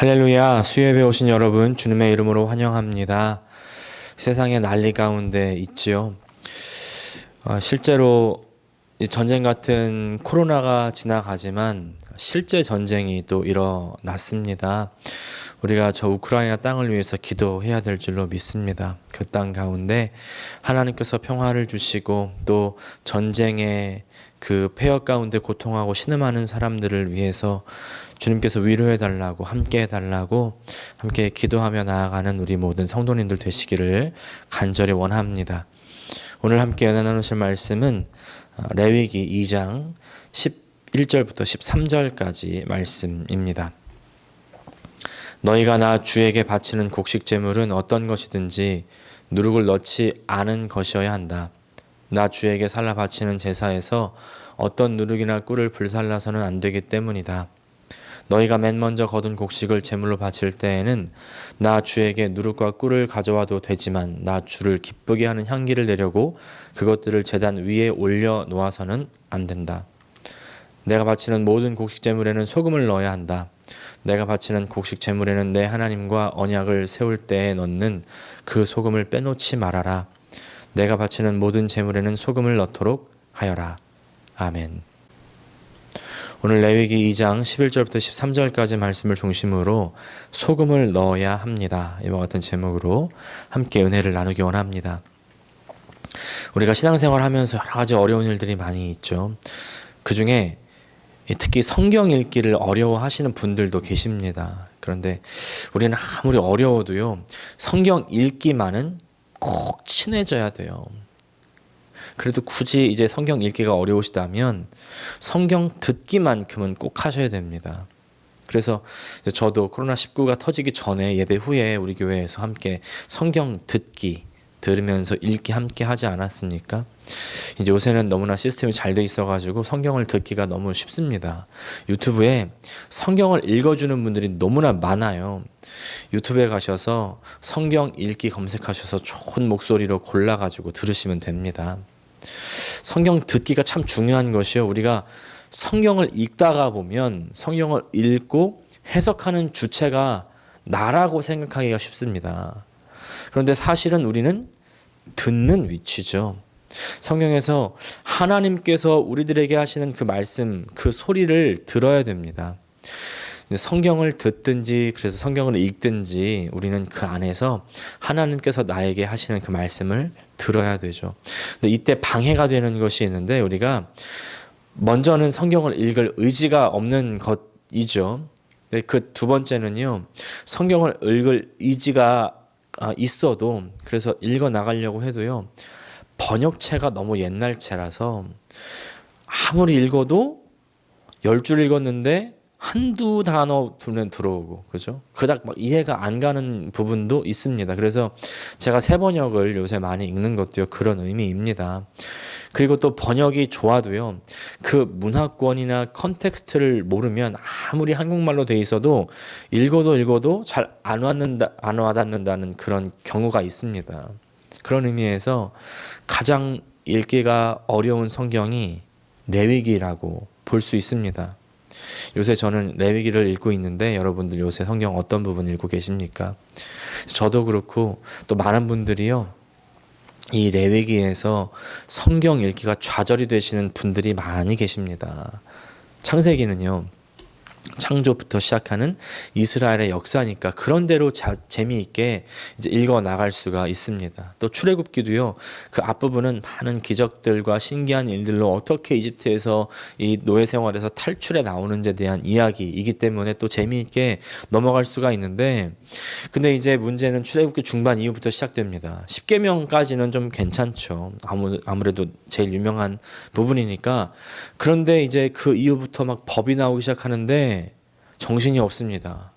할렐루야, 수요예배 오신 여러분 주님의 이름으로 환영합니다. 세상에 난리 가운데 있지요. 실제로 이 전쟁 같은 코로나가 지나가지만 실제 전쟁이 또 일어났습니다. 우리가 저 우크라이나 땅을 위해서 기도해야 될 줄로 믿습니다. 그 땅 가운데 하나님께서 평화를 주시고 또 전쟁의 그 폐허 가운데 고통하고 신음하는 사람들을 위해서 주님께서 위로해달라고 함께 해달라고 함께 기도하며 나아가는 우리 모든 성도님들 되시기를 간절히 원합니다. 오늘 함께 은혜 나누실 말씀은 레위기 2장 11절부터 13절까지 말씀입니다. 너희가 나 주에게 바치는 곡식 제물은 어떤 것이든지 누룩을 넣지 않은 것이어야 한다. 나 주에게 살라 바치는 제사에서 어떤 누룩이나 꿀을 불살라서는 안 되기 때문이다. 너희가 맨 먼저 거둔 곡식을 제물로 바칠 때에는 나 주에게 누룩과 꿀을 가져와도 되지만 나 주를 기쁘게 하는 향기를 내려고 그것들을 제단 위에 올려 놓아서는 안 된다. 내가 바치는 모든 곡식 제물에는 소금을 넣어야 한다. 내가 바치는 곡식 제물에는 내 하나님과 언약을 세울 때에 넣는 그 소금을 빼놓지 말아라. 내가 바치는 모든 제물에는 소금을 넣도록 하여라. 아멘. 오늘 레위기 2장 11절부터 13절까지 말씀을 중심으로 소금을 넣어야 합니다. 이와 같은 제목으로 함께 은혜를 나누기 원합니다. 우리가 신앙생활하면서 여러 가지 어려운 일들이 많이 있죠. 그 중에 특히 성경 읽기를 어려워하시는 분들도 계십니다. 그런데 우리는 아무리 어려워도요, 성경 읽기만은 꼭 친해져야 돼요. 그래도 굳이 이제 성경 읽기가 어려우시다면 성경 듣기만큼은 꼭 하셔야 됩니다. 그래서 저도 코로나19가 터지기 전에 예배 후에 우리 교회에서 함께 성경 듣기 들으면서 읽기 함께 하지 않았습니까? 이제 요새는 너무나 시스템이 잘 돼 있어가지고 성경을 듣기가 너무 쉽습니다. 유튜브에 성경을 읽어주는 분들이 너무나 많아요. 유튜브에 가셔서 성경 읽기 검색하셔서 좋은 목소리로 골라가지고 들으시면 됩니다. 성경 듣기가 참 중요한 것이요. 우리가 성경을 읽다가 보면 성경을 읽고 해석하는 주체가 나라고 생각하기가 쉽습니다. 그런데 사실은 우리는 듣는 위치죠. 성경에서 하나님께서 우리들에게 하시는 그 말씀, 그 소리를 들어야 됩니다. 성경을 듣든지 그래서 성경을 읽든지 우리는 그 안에서 하나님께서 나에게 하시는 그 말씀을 들어야 되죠. 근데 이때 방해가 되는 것이 있는데 우리가 먼저는 성경을 읽을 의지가 없는 것이죠. 근데 그 두 번째는요, 성경을 읽을 의지가 있어도 그래서 읽어 나가려고 해도요, 번역체가 너무 옛날체라서 아무리 읽어도 10줄 읽었는데 한두 단어 두면 들어오고, 그죠? 그닥 막 이해가 안 가는 부분도 있습니다. 그래서 제가 새 번역을 요새 많이 읽는 것도요, 그런 의미입니다. 그리고 또 번역이 좋아도요, 그 문화권이나 컨텍스트를 모르면 아무리 한국말로 돼 있어도 읽어도 잘 안 와닿는다는 그런 경우가 있습니다. 그런 의미에서 가장 읽기가 어려운 성경이 레위기라고 볼 수 있습니다. 요새 저는 레위기를 읽고 있는데 여러분들 요새 성경 어떤 부분 읽고 계십니까? 저도 그렇고 또 많은 분들이요, 이 레위기에서 성경 읽기가 좌절이 되시는 분들이 많이 계십니다. 창세기는요, 창조부터 시작하는 이스라엘의 역사니까 그런 대로 재미있게 이제 읽어 나갈 수가 있습니다. 또 출애굽기도요, 그 앞부분은 많은 기적들과 신기한 일들로 어떻게 이집트에서 이 노예 생활에서 탈출해 나오는지에 대한 이야기이기 때문에 또 재미있게 넘어갈 수가 있는데, 근데 이제 문제는 출애굽기 중반 이후부터 시작됩니다. 십계명까지는 좀 괜찮죠. 아무래도 제일 유명한 부분이니까. 그런데 이제 그 이후부터 막 법이 나오기 시작하는데 정신이 없습니다.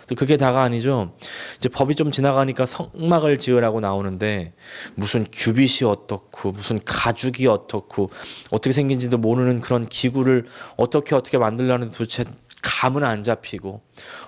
또 그게 다가 아니죠. 이제 법이 좀 지나가니까 성막을 지으라고 나오는데 무슨 규빗이 어떻고 무슨 가죽이 어떻고 어떻게 생긴지도 모르는 그런 기구를 어떻게 만들려는데 도대체 감은 안 잡히고,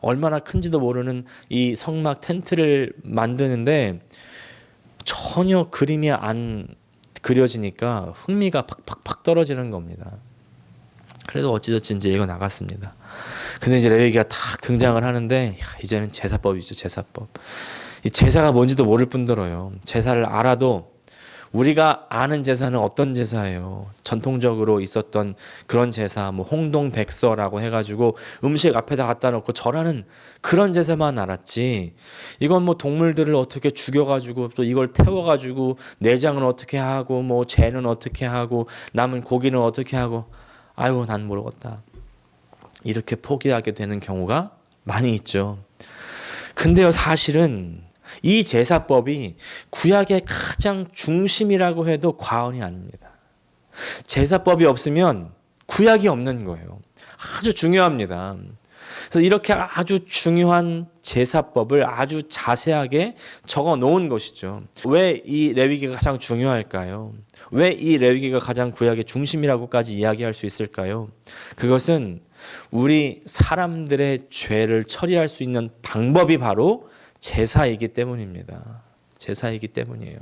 얼마나 큰지도 모르는 이 성막 텐트를 만드는데 전혀 그림이 안 그려지니까 흥미가 팍팍팍 떨어지는 겁니다. 그래도 어찌저찌 이제 읽어 나갔습니다. 근데 이제 레위기가 탁 등장을 하는데 이제는 제사법이죠. 제사법. 이 제사가 뭔지도 모를 뿐더러요. 제사를 알아도 우리가 아는 제사는 어떤 제사예요? 전통적으로 있었던 그런 제사, 뭐 홍동백서라고 해가지고 음식 앞에다 갖다 놓고 절하는 그런 제사만 알았지. 이건 뭐 동물들을 어떻게 죽여가지고 또 이걸 태워가지고 내장은 어떻게 하고 뭐 재는 어떻게 하고 남은 고기는 어떻게 하고 아이고 난 모르겠다. 이렇게 포기하게 되는 경우가 많이 있죠. 근데요 사실은 이 제사법이 구약의 가장 중심이라고 해도 과언이 아닙니다. 제사법이 없으면 구약이 없는 거예요. 아주 중요합니다. 그래서 이렇게 아주 중요한 제사법을 아주 자세하게 적어 놓은 것이죠. 왜 이 레위기가 가장 중요할까요? 왜 이 레위기가 가장 구약의 중심이라고까지 이야기할 수 있을까요? 그것은 우리 사람들의 죄를 처리할 수 있는 방법이 바로 제사이기 때문입니다. 제사이기 때문이에요.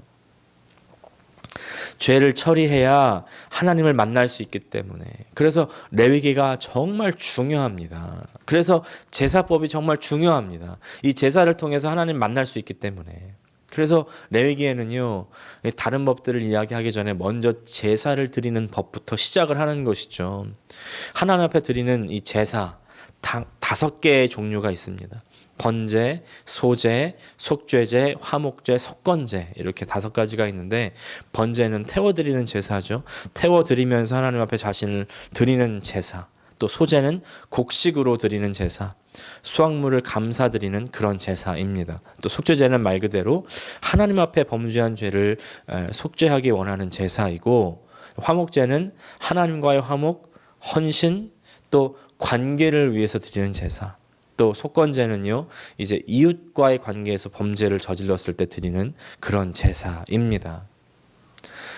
죄를 처리해야 하나님을 만날 수 있기 때문에. 그래서 레위기가 정말 중요합니다. 그래서 제사법이 정말 중요합니다. 이 제사를 통해서 하나님 만날 수 있기 때문에. 그래서 레위기에는요 다른 법들을 이야기하기 전에 먼저 제사를 드리는 법부터 시작을 하는 것이죠. 하나님 앞에 드리는 이 제사 5개의 종류가 있습니다. 번제, 소제, 속죄제, 화목제, 속건제 이렇게 5가지가 있는데 번제는 태워드리는 제사죠. 태워드리면서 하나님 앞에 자신을 드리는 제사. 또 소제는 곡식으로 드리는 제사. 수확물을 감사드리는 그런 제사입니다. 또 속죄제는 말 그대로 하나님 앞에 범죄한 죄를 속죄하기 원하는 제사이고 화목제는 하나님과의 화목, 헌신, 또 관계를 위해서 드리는 제사. 또 속건제는요 이제 이웃과의 관계에서 범죄를 저질렀을 때 드리는 그런 제사입니다.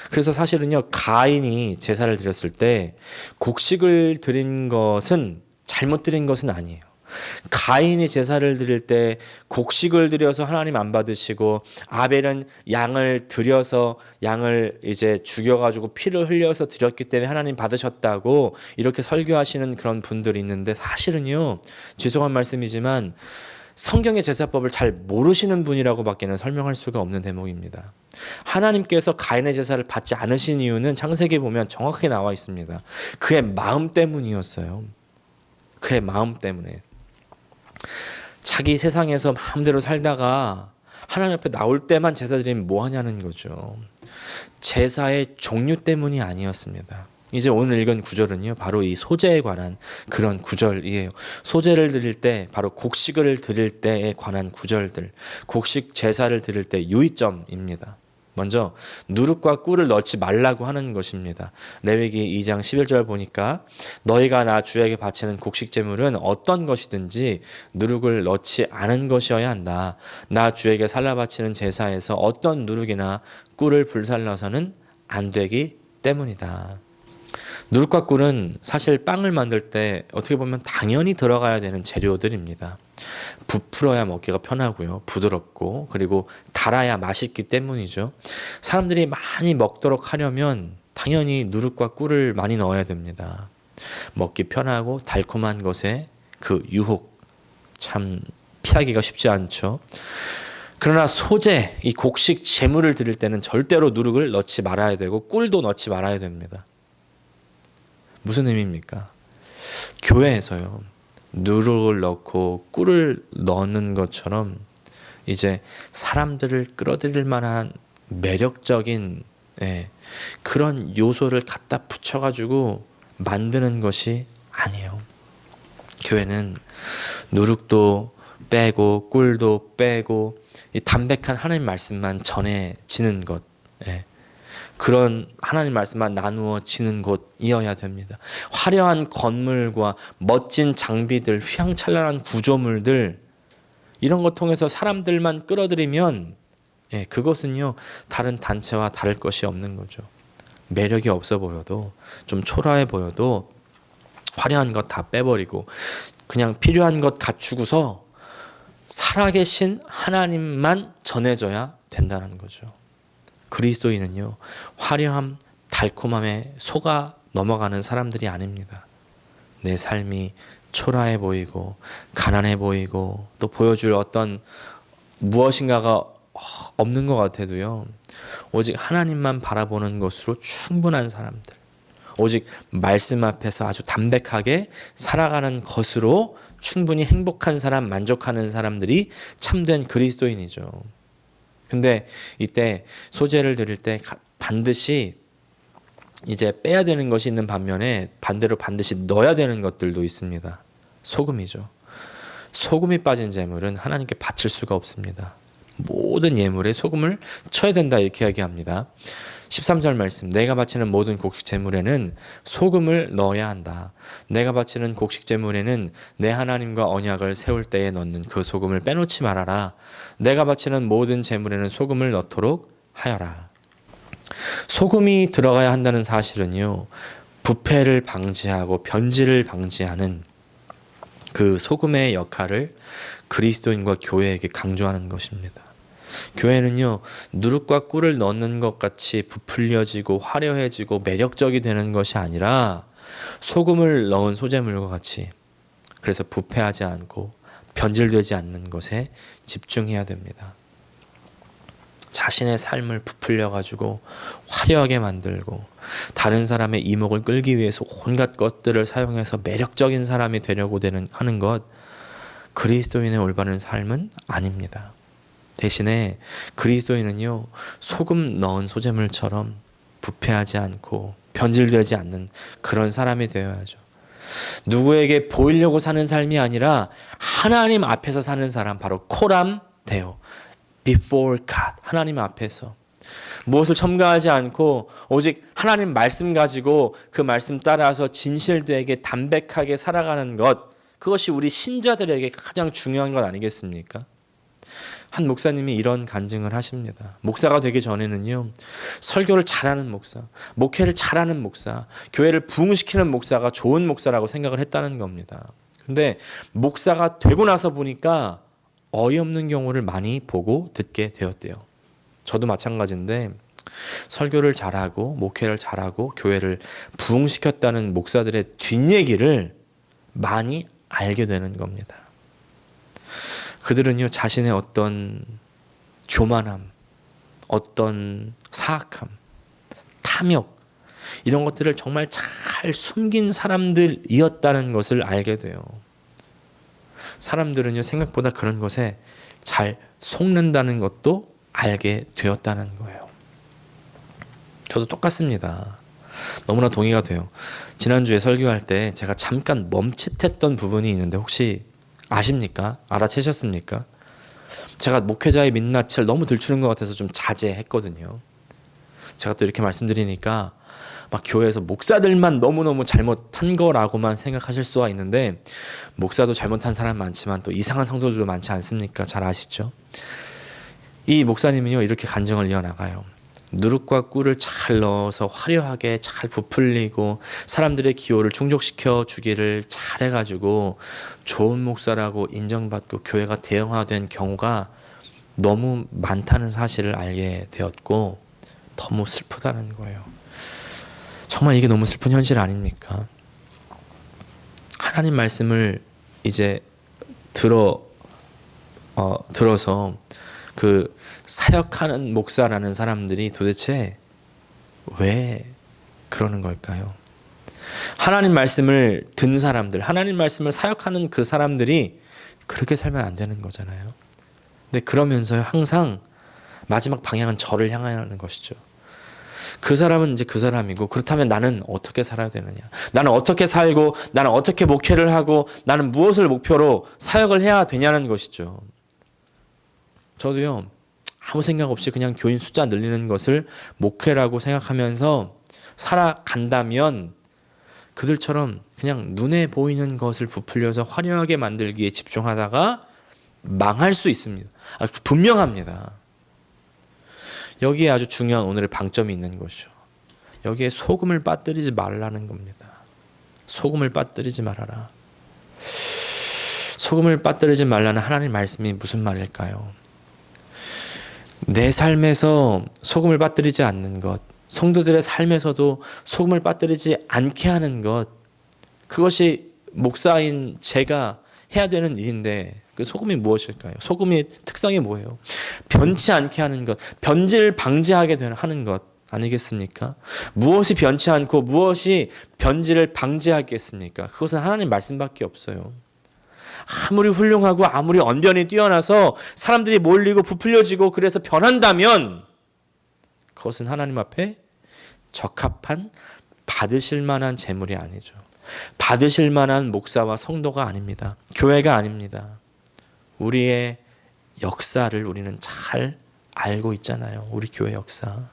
그래서 사실은요 가인이 제사를 드렸을 때 곡식을 드린 것은 잘못 드린 것은 아니에요. 가인이 제사를 드릴 때 곡식을 드려서 하나님 안 받으시고 아벨은 양을 드려서 양을 이제 죽여가지고 피를 흘려서 드렸기 때문에 하나님 받으셨다고 이렇게 설교하시는 그런 분들이 있는데 사실은요 죄송한 말씀이지만 성경의 제사법을 잘 모르시는 분이라고밖에는 설명할 수가 없는 대목입니다. 하나님께서 가인의 제사를 받지 않으신 이유는 창세기에 보면 정확하게 나와 있습니다. 그의 마음 때문이었어요. 그의 마음 때문에. 자기 세상에서 마음대로 살다가 하나님 앞에 나올 때만 제사 드리면 뭐 하냐는 거죠. 제사의 종류 때문이 아니었습니다. 이제 오늘 읽은 구절은요 바로 이 소제에 관한 그런 구절이에요. 소제를 드릴 때 바로 곡식을 드릴 때에 관한 구절들, 곡식 제사를 드릴 때 유의점입니다. 먼저 누룩과 꿀을 넣지 말라고 하는 것입니다. 레위기 2장 11절 보니까 너희가 나 주에게 바치는 곡식 제물은 어떤 것이든지 누룩을 넣지 않은 것이어야 한다. 나 주에게 살라 바치는 제사에서 어떤 누룩이나 꿀을 불살라서는 안 되기 때문이다. 누룩과 꿀은 사실 빵을 만들 때 어떻게 보면 당연히 들어가야 되는 재료들입니다. 부풀어야 먹기가 편하고요. 부드럽고 그리고 달아야 맛있기 때문이죠. 사람들이 많이 먹도록 하려면 당연히 누룩과 꿀을 많이 넣어야 됩니다. 먹기 편하고 달콤한 것에 그 유혹 참 피하기가 쉽지 않죠. 그러나 소제, 이 곡식 제물을 드릴 때는 절대로 누룩을 넣지 말아야 되고 꿀도 넣지 말아야 됩니다. 무슨 의미입니까? 교회에서요. 누룩을 넣고 꿀을 넣는 것처럼 이제 사람들을 끌어들일 만한 매력적인 그런 요소를 갖다 붙여가지고 만드는 것이 아니에요. 교회는 누룩도 빼고 꿀도 빼고 이 담백한 하나님 말씀만 전해지는 것, 그런 하나님 말씀만 나누어지는 곳이어야 됩니다. 화려한 건물과 멋진 장비들, 휘황찬란한 구조물들 이런 것 통해서 사람들만 끌어들이면 그것은요 다른 단체와 다를 것이 없는 거죠. 매력이 없어 보여도 좀 초라해 보여도 화려한 것 다 빼버리고 그냥 필요한 것 갖추고서 살아계신 하나님만 전해져야 된다는 거죠. 그리스도인은요 화려함, 달콤함에 속아 넘어가는 사람들이 아닙니다. 내 삶이 초라해 보이고 가난해 보이고 또 보여줄 어떤 무엇인가가 없는 것 같아도요, 오직 하나님만 바라보는 것으로 충분한 사람들, 오직 말씀 앞에서 아주 담백하게 살아가는 것으로 충분히 행복한 사람, 만족하는 사람들이 참된 그리스도인이죠. 근데 이때 소재를 드릴 때 반드시 이제 빼야 되는 것이 있는 반면에 반대로 반드시 넣어야 되는 것들도 있습니다. 소금이죠. 소금이 빠진 제물은 하나님께 바칠 수가 없습니다. 모든 예물에 소금을 쳐야 된다 이렇게 이야기합니다. 13절 말씀, 내가 바치는 모든 곡식 제물에는 소금을 넣어야 한다. 내가 바치는 곡식 제물에는 내 하나님과 언약을 세울 때에 넣는 그 소금을 빼놓지 말아라. 내가 바치는 모든 제물에는 소금을 넣도록 하여라. 소금이 들어가야 한다는 사실은요, 부패를 방지하고 변질을 방지하는 그 소금의 역할을 그리스도인과 교회에게 강조하는 것입니다. 교회는요, 누룩과 꿀을 넣는 것 같이 부풀려지고 화려해지고 매력적이 되는 것이 아니라 소금을 넣은 소재물과 같이, 그래서 부패하지 않고 변질되지 않는 것에 집중해야 됩니다. 자신의 삶을 부풀려가지고 화려하게 만들고 다른 사람의 이목을 끌기 위해서 온갖 것들을 사용해서 매력적인 사람이 되려고 하는 것, 그리스도인의 올바른 삶은 아닙니다. 대신에 그리스도인은요, 소금 넣은 소재물처럼 부패하지 않고 변질되지 않는 그런 사람이 되어야죠. 누구에게 보이려고 사는 삶이 아니라 하나님 앞에서 사는 사람, 바로 코람 데오, before God, 하나님 앞에서 무엇을 첨가하지 않고 오직 하나님 말씀 가지고 그 말씀 따라서 진실되게 담백하게 살아가는 것, 그것이 우리 신자들에게 가장 중요한 것 아니겠습니까? 한 목사님이 이런 간증을 하십니다. 목사가 되기 전에는요, 설교를 잘하는 목사, 목회를 잘하는 목사, 교회를 부흥시키는 목사가 좋은 목사라고 생각을 했다는 겁니다. 근데 목사가 되고 나서 보니까 어이없는 경우를 많이 보고 듣게 되었대요. 저도 마찬가지인데, 설교를 잘하고 목회를 잘하고 교회를 부흥시켰다는 목사들의 뒷얘기를 많이 알게 되는 겁니다. 그들은요, 자신의 어떤 교만함, 어떤 사악함, 탐욕, 이런 것들을 정말 잘 숨긴 사람들이었다는 것을 알게 돼요. 사람들은요, 생각보다 그런 것에 잘 속는다는 것도 알게 되었다는 거예요. 저도 똑같습니다. 너무나 동의가 돼요. 지난주에 설교할 때 제가 잠깐 멈칫했던 부분이 있는데 혹시 아십니까? 알아채셨습니까? 제가 목회자의 민낯을 너무 들추는 것 같아서 좀 자제했거든요. 제가 또 이렇게 말씀드리니까 막 교회에서 목사들만 너무너무 잘못한 거라고만 생각하실 수가 있는데, 목사도 잘못한 사람 많지만 또 이상한 성도들도 많지 않습니까? 잘 아시죠? 이 목사님은요, 이렇게 간증을 이어나가요. 누룩과 꿀을 잘 넣어서 화려하게 잘 부풀리고 사람들의 기호를 충족시켜 주기를 잘 해가지고 좋은 목사라고 인정받고 교회가 대형화된 경우가 너무 많다는 사실을 알게 되었고, 너무 슬프다는 거예요. 정말 이게 너무 슬픈 현실 아닙니까? 하나님 말씀을 이제 들어서 그 사역하는 목사라는 사람들이 도대체 왜 그러는 걸까요? 하나님 말씀을 든 사람들, 하나님 말씀을 사역하는 그 사람들이 그렇게 살면 안 되는 거잖아요. 근데 그러면서 항상 마지막 방향은 저를 향하는 것이죠. 그 사람은 이제 그 사람이고, 그렇다면 나는 어떻게 살아야 되느냐? 나는 어떻게 살고, 나는 어떻게 목회를 하고, 나는 무엇을 목표로 사역을 해야 되냐는 것이죠. 저도요, 아무 생각 없이 그냥 교인 숫자 늘리는 것을 목회라고 생각하면서 살아간다면 그들처럼 그냥 눈에 보이는 것을 부풀려서 화려하게 만들기에 집중하다가 망할 수 있습니다. 분명합니다. 여기에 아주 중요한 오늘의 방점이 있는 것이죠. 여기에 소금을 빠뜨리지 말라는 겁니다. 소금을 빠뜨리지 말아라. 소금을 빠뜨리지 말라는 하나님 말씀이 무슨 말일까요? 내 삶에서 소금을 빠뜨리지 않는 것, 성도들의 삶에서도 소금을 빠뜨리지 않게 하는 것, 그것이 목사인 제가 해야 되는 일인데 그 소금이 무엇일까요? 소금의 특성이 뭐예요? 변치 않게 하는 것, 변질 방지하게 하는 것 아니겠습니까? 무엇이 변치 않고 무엇이 변질을 방지하겠습니까? 그것은 하나님 말씀밖에 없어요. 아무리 훌륭하고 아무리 언변이 뛰어나서 사람들이 몰리고 부풀려지고 그래서 변한다면 그것은 하나님 앞에 적합한 받으실 만한 재물이 아니죠. 받으실 만한 목사와 성도가 아닙니다. 교회가 아닙니다. 우리의 역사를 우리는 잘 알고 있잖아요. 우리 교회 역사.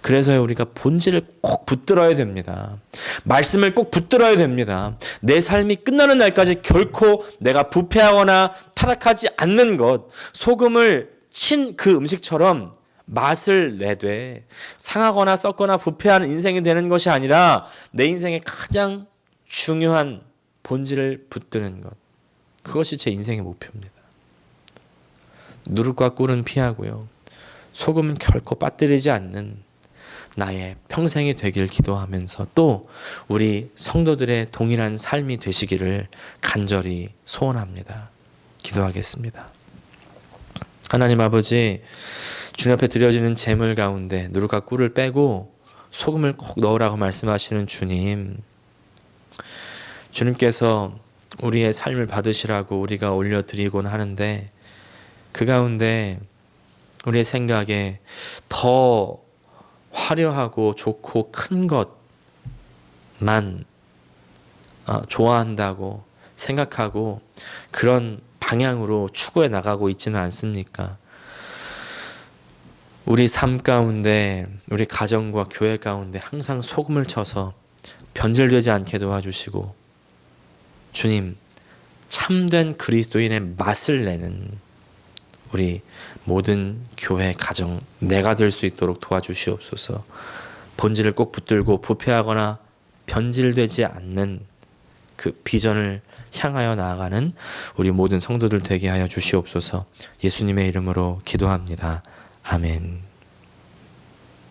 그래서 우리가 본질을 꼭 붙들어야 됩니다. 말씀을 꼭 붙들어야 됩니다. 내 삶이 끝나는 날까지 결코 내가 부패하거나 타락하지 않는 것, 소금을 친 그 음식처럼 맛을 내되 상하거나 썩거나 부패하는 인생이 되는 것이 아니라 내 인생의 가장 중요한 본질을 붙드는 것. 그것이 제 인생의 목표입니다. 누룩과 꿀은 피하고요. 소금은 결코 빠뜨리지 않는 나의 평생이 되길 기도하면서 또 우리 성도들의 동일한 삶이 되시기를 간절히 소원합니다. 기도하겠습니다. 하나님 아버지, 주님 앞에 드려지는 제물 가운데 누룩과 꿀을 빼고 소금을 꼭 넣으라고 말씀하시는 주님, 주님께서 우리의 삶을 받으시라고 우리가 올려드리곤 하는데 그 가운데 우리의 생각에 더 화려하고 좋고 큰 것만 좋아한다고 생각하고 그런 방향으로 추구해 나가고 있지는 않습니까? 우리 삶 가운데, 우리 가정과 교회 가운데 항상 소금을 쳐서 변질되지 않게 도와주시고 주님, 참된 그리스도인의 맛을 내는 우리 모든 교회, 가정, 내가 될 수 있도록 도와주시옵소서. 본질을 꼭 붙들고 부패하거나 변질되지 않는 그 비전을 향하여 나아가는 우리 모든 성도들 되게 하여 주시옵소서. 예수님의 이름으로 기도합니다. 아멘.